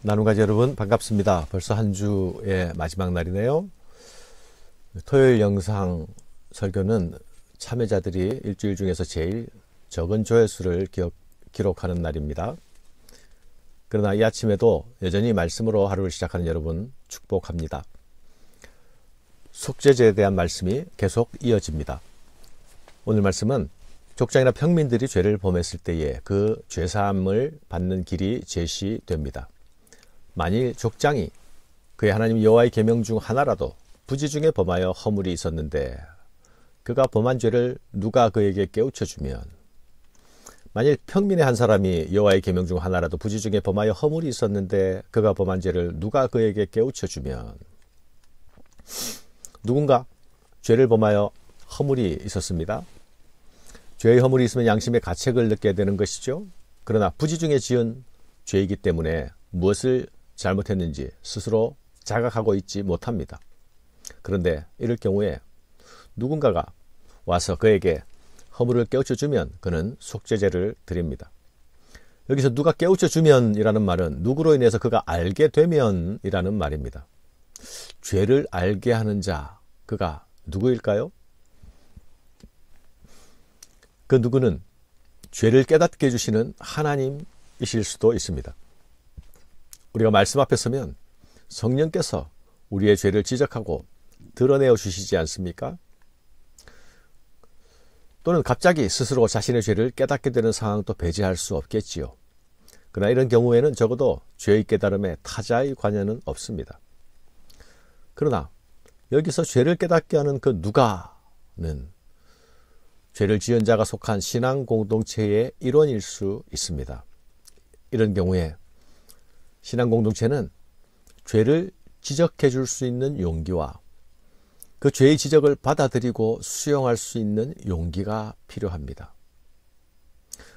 나눔가족 여러분 반갑습니다. 벌써 한 주의 마지막 날이네요. 토요일 영상 설교는 참여자들이 일주일 중에서 제일 적은 조회수를 기록하는 날입니다. 그러나 이 아침에도 여전히 말씀으로 하루를 시작하는 여러분 축복합니다. 속죄제에 대한 말씀이 계속 이어집니다. 오늘 말씀은 족장이나 평민들이 죄를 범했을 때에 그 죄사함을 받는 길이 제시됩니다. 만일 족장이 그의 하나님 여호와의 계명 중 하나라도 부지 중에 범하여 허물이 있었는데 그가 범한 죄를 누가 그에게 깨우쳐주면, 만일 평민의 한 사람이 여호와의 계명 중 하나라도 부지 중에 범하여 허물이 있었는데 그가 범한 죄를 누가 그에게 깨우쳐주면, 누군가 죄를 범하여 허물이 있었습니다. 죄의 허물이 있으면 양심의 가책을 느껴야 되는 것이죠. 그러나 부지 중에 지은 죄이기 때문에 무엇을 잘못했는지 스스로 자각하고 있지 못합니다. 그런데 이럴 경우에 누군가가 와서 그에게 허물을 깨우쳐주면 그는 속죄제를 드립니다. 여기서 누가 깨우쳐주면 이라는 말은 누구로 인해서 그가 알게 되면 이라는 말입니다. 죄를 알게 하는 자, 그가 누구일까요? 그 누구는 죄를 깨닫게 해주시는 하나님이실 수도 있습니다. 우리가 말씀 앞에 서면 성령께서 우리의 죄를 지적하고 드러내어 주시지 않습니까? 또는 갑자기 스스로 자신의 죄를 깨닫게 되는 상황도 배제할 수 없겠지요. 그러나 이런 경우에는 적어도 죄의 깨달음에 타자의 관여는 없습니다. 그러나 여기서 죄를 깨닫게 하는 그 누가는 죄를 지은 자가 속한 신앙 공동체의 일원일 수 있습니다. 이런 경우에 신앙 공동체는 죄를 지적해 줄 수 있는 용기와 그 죄의 지적을 받아들이고 수용할 수 있는 용기가 필요합니다.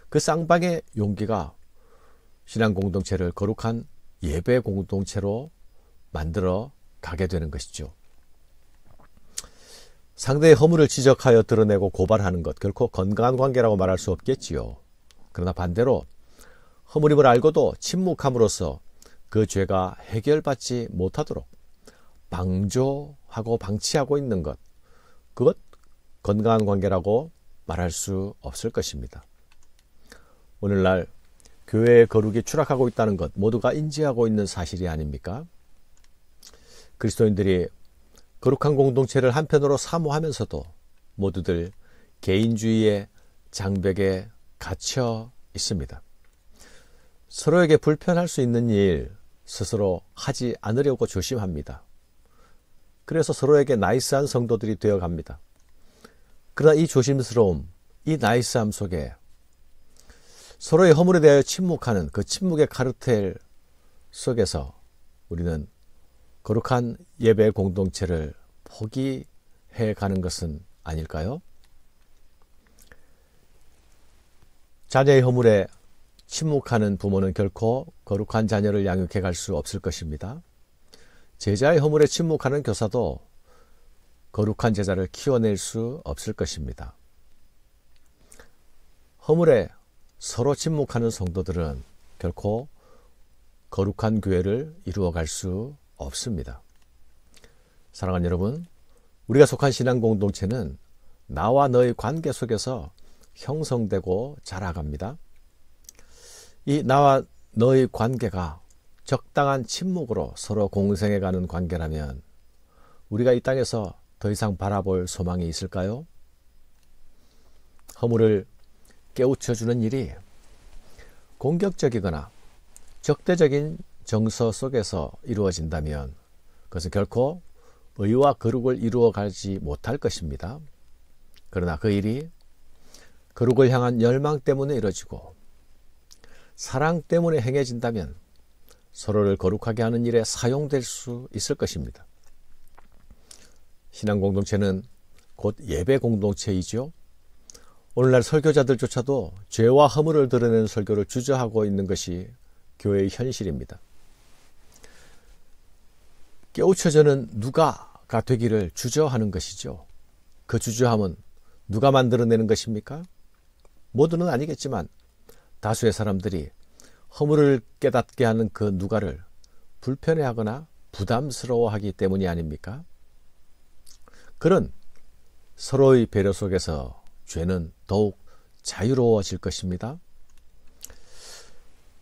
그 쌍방의 용기가 신앙 공동체를 거룩한 예배 공동체로 만들어 가게 되는 것이죠. 상대의 허물을 지적하여 드러내고 고발하는 것, 결코 건강한 관계라고 말할 수 없겠지요. 그러나 반대로 허물임을 알고도 침묵함으로써 그 죄가 해결받지 못하도록 방조하고 방치하고 있는 것, 그것 건강한 관계라고 말할 수 없을 것입니다. 오늘날 교회의 거룩이 추락하고 있다는 것 모두가 인지하고 있는 사실이 아닙니까? 그리스도인들이 거룩한 공동체를 한편으로 사모하면서도 모두들 개인주의의 장벽에 갇혀 있습니다. 서로에게 불편할 수 있는 일 스스로 하지 않으려고 조심합니다. 그래서 서로에게 나이스한 성도들이 되어갑니다. 그러나 이 조심스러움, 이 나이스함 속에 서로의 허물에 대하여 침묵하는 그 침묵의 카르텔 속에서 우리는 거룩한 예배 공동체를 포기해 가는 것은 아닐까요? 자녀의 허물에 침묵하는 부모는 결코 거룩한 자녀를 양육해 갈 수 없을 것입니다. 제자의 허물에 침묵하는 교사도 거룩한 제자를 키워낼 수 없을 것입니다. 허물에 서로 침묵하는 성도들은 결코 거룩한 교회를 이루어갈 수 없습니다. 사랑하는 여러분, 우리가 속한 신앙 공동체는 나와 너의 관계 속에서 형성되고 자라갑니다. 이 나와 너의 관계가 적당한 침묵으로 서로 공생해가는 관계라면 우리가 이 땅에서 더 이상 바라볼 소망이 있을까요? 허물을 깨우쳐주는 일이 공격적이거나 적대적인 정서 속에서 이루어진다면 그것은 결코 의와 거룩을 이루어가지 못할 것입니다. 그러나 그 일이 거룩을 향한 열망 때문에 이루어지고 사랑 때문에 행해진다면 서로를 거룩하게 하는 일에 사용될 수 있을 것입니다. 신앙 공동체는 곧 예배 공동체이죠. 오늘날 설교자들조차도 죄와 허물을 드러내는 설교를 주저하고 있는 것이 교회의 현실입니다. 깨우쳐져는 누가가 되기를 주저하는 것이죠. 그 주저함은 누가 만들어내는 것입니까? 모두는 아니겠지만 다수의 사람들이 허물을 깨닫게 하는 그 누가를 불편해하거나 부담스러워하기 때문이 아닙니까? 그런 서로의 배려 속에서 죄는 더욱 자유로워질 것입니다.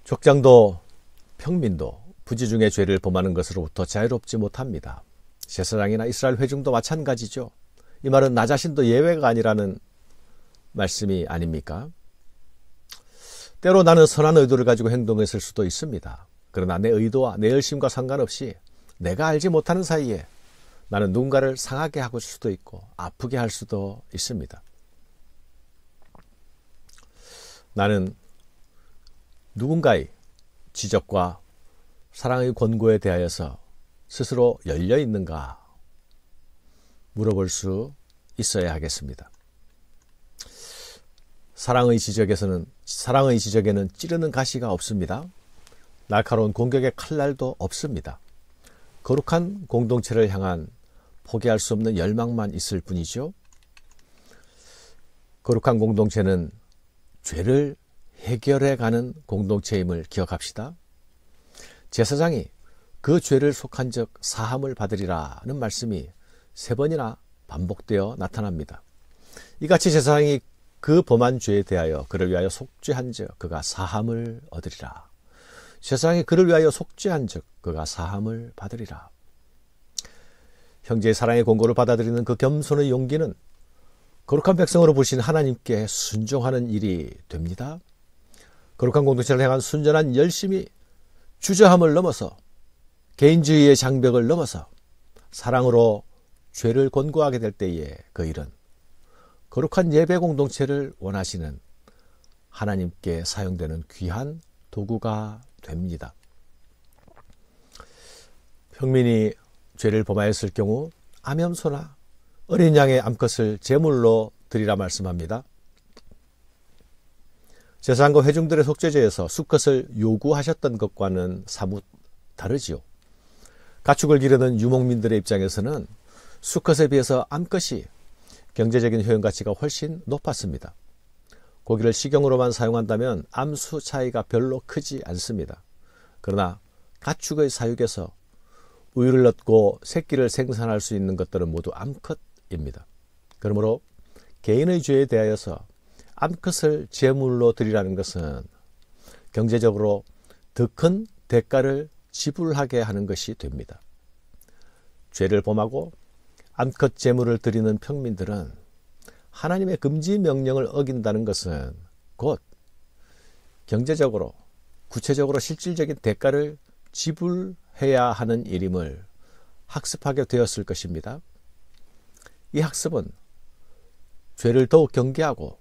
족장도 평민도 부지중에 죄를 범하는 것으로부터 자유롭지 못합니다. 제사장이나 이스라엘 회중도 마찬가지죠. 이 말은 나 자신도 예외가 아니라는 말씀이 아닙니까? 때로 나는 선한 의도를 가지고 행동했을 수도 있습니다. 그러나 내 의도와 내 열심과 상관없이 내가 알지 못하는 사이에 나는 누군가를 상하게 하고 수도 있고 아프게 할 수도 있습니다. 나는 누군가의 지적과 사랑의 권고에 대하여서 스스로 열려 있는가 물어볼 수 있어야 하겠습니다. 사랑의 지적에는 찌르는 가시가 없습니다. 날카로운 공격의 칼날도 없습니다. 거룩한 공동체를 향한 포기할 수 없는 열망만 있을 뿐이죠. 거룩한 공동체는 죄를 해결해가는 공동체임을 기억합시다. 제사장이 그 죄를 속한 적 사함을 받으리라는 말씀이 3번이나 반복되어 나타납니다. 이같이 제사장이 그 범한 죄에 대하여 그를 위하여 속죄한 적 그가 사함을 얻으리라. 제사장이 그를 위하여 속죄한 적 그가 사함을 받으리라. 형제의 사랑의 공고를 받아들이는 그 겸손의 용기는 거룩한 백성으로 부르신 하나님께 순종하는 일이 됩니다. 거룩한 공동체를 향한 순전한 열심이 주저함을 넘어서 개인주의의 장벽을 넘어서 사랑으로 죄를 권고하게 될 때에 그 일은 거룩한 예배 공동체를 원하시는 하나님께 사용되는 귀한 도구가 됩니다. 평민이 죄를 범하였을 경우 암염소나 어린 양의 암컷을 제물로 드리라 말씀합니다. 제사장과 회중들의 속죄제에서 수컷을 요구하셨던 것과는 사뭇 다르지요. 가축을 기르는 유목민들의 입장에서는 수컷에 비해서 암컷이 경제적인 효용 가치가 훨씬 높았습니다. 고기를 식용으로만 사용한다면 암수 차이가 별로 크지 않습니다. 그러나 가축의 사육에서 우유를 얻고 새끼를 생산할 수 있는 것들은 모두 암컷입니다. 그러므로 개인의 죄에 대하여서 암컷을 제물로 드리라는 것은 경제적으로 더 큰 대가를 지불하게 하는 것이 됩니다. 죄를 범하고 암컷 제물을 드리는 평민들은 하나님의 금지 명령을 어긴다는 것은 곧 경제적으로 구체적으로 실질적인 대가를 지불해야 하는 일임을 학습하게 되었을 것입니다. 이 학습은 죄를 더욱 경계하고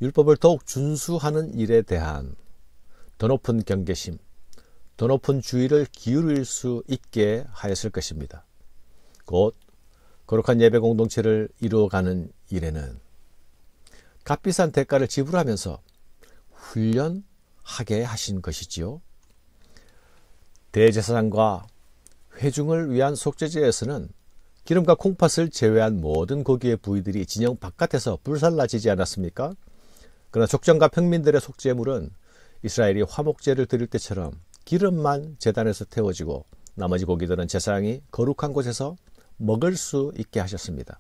율법을 더욱 준수하는 일에 대한 더 높은 경계심, 더 높은 주의를 기울일 수 있게 하였을 것입니다. 곧 거룩한 예배 공동체를 이루어가는 일에는 값비싼 대가를 지불하면서 훈련하게 하신 것이지요. 대제사장과 회중을 위한 속죄제에서는 기름과 콩팥을 제외한 모든 고기의 부위들이 진영 바깥에서 불살라지지 않았습니까? 그러나 족장과 평민들의 속죄물은 이스라엘이 화목제를 드릴 때처럼 기름만 제단에서 태워지고 나머지 고기들은 제사장이 거룩한 곳에서 먹을 수 있게 하셨습니다.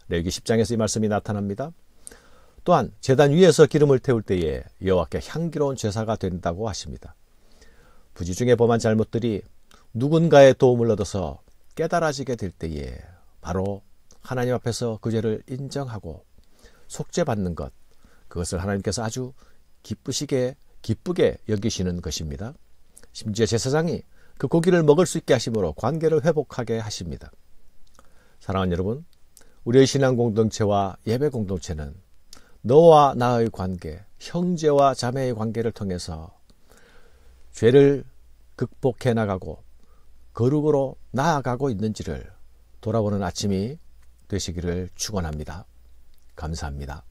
레위기 10장에서 이 말씀이 나타납니다. 또한 제단 위에서 기름을 태울 때에 여호와께 향기로운 제사가 된다고 하십니다. 부지중에 범한 잘못들이 누군가의 도움을 얻어서 깨달아지게 될 때에 바로 하나님 앞에서 그 죄를 인정하고 속죄받는 것, 그것을 하나님께서 아주 기쁘게 여기시는 것입니다. 심지어 제사장이 그 고기를 먹을 수 있게 하심으로 관계를 회복하게 하십니다. 사랑하는 여러분, 우리의 신앙 공동체와 예배 공동체는 너와 나의 관계, 형제와 자매의 관계를 통해서 죄를 극복해 나가고 거룩으로 나아가고 있는지를 돌아보는 아침이 되시기를 축원합니다. 감사합니다.